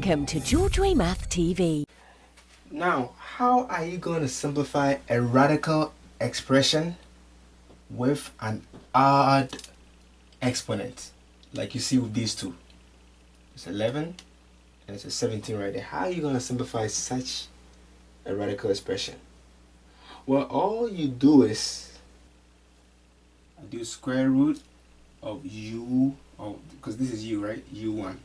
Welcome to GeorgeWay Math TV. Now, how are you going to simplify a radical expression with an odd exponent? Like you see with these two. It's 11 and it's a 17 right there. How are you going to simplify such a radical expression? Well, all you do is do square root of u, because this is u, right? u1.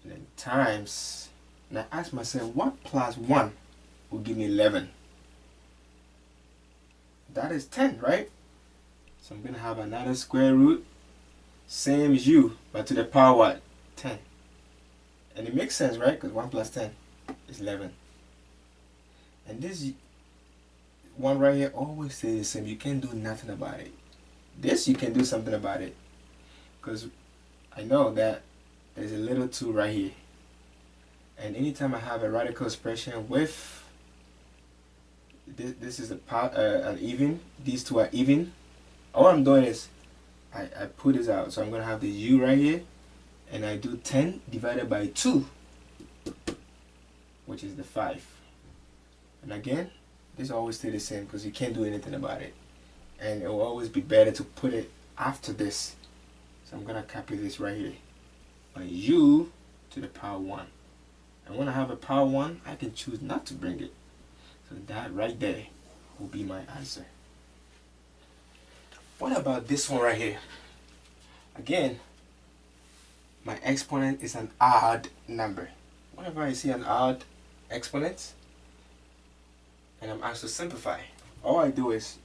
And then times, and I ask myself, what plus 1 will give me 11? That is 10, right? So I'm going to have another square root, same as u, but to the power what? 10. And it makes sense, right? Because 1 plus 10 is 11. And this one right here always stays the same. You can't do nothing about it. This you can do something about it, because I know that there's a little 2 right here, and anytime I have a radical expression with this is an even, these two are even, all I'm doing is I put this out. So I'm going to have the u right here, and I do 10 divided by 2, which is the 5. And again, this always stays the same because you can't do anything about it, and it will always be better to put it after this. So I'm going to copy this right here, by u to the power 1. And when I have a power 1, I can choose not to bring it. So that right there will be my answer. What about this one right here? Again, my exponent is an odd number. Whenever I see an odd exponent and I'm asked to simplify, all I do is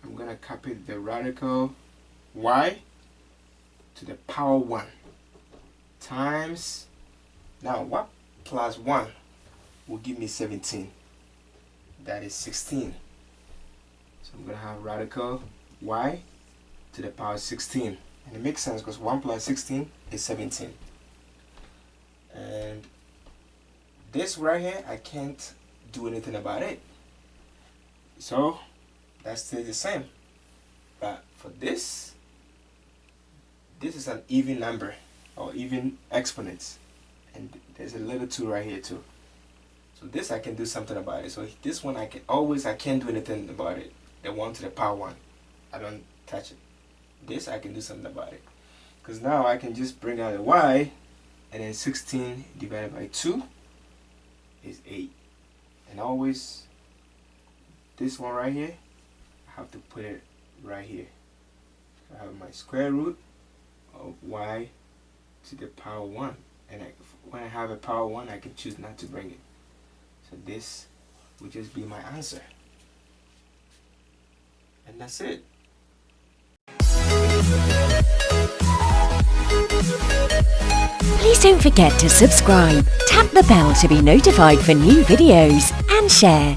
I'm going to copy the radical y to the power 1 times, now what plus 1 will give me 17? That is 16. So I'm going to have radical y to the power 16. And it makes sense because 1 plus 16 is 17. And this right here, I can't do anything about it. So that stays the same. But for this is an even number, or even exponents, and there's a little 2 right here too. So this I can do something about it. So this one I can't do anything about it. The 1 to the power 1, I don't touch it. This I can do something about it, because now I can just bring out the y, and then 16 divided by 2 is 8. And always this one right here, I have to put it right here. So I have my square root of y to the power 1, and when I have a power 1, I can choose not to bring it. So this will just be my answer, and that's it. Please don't forget to subscribe, tap the bell to be notified for new videos, and share.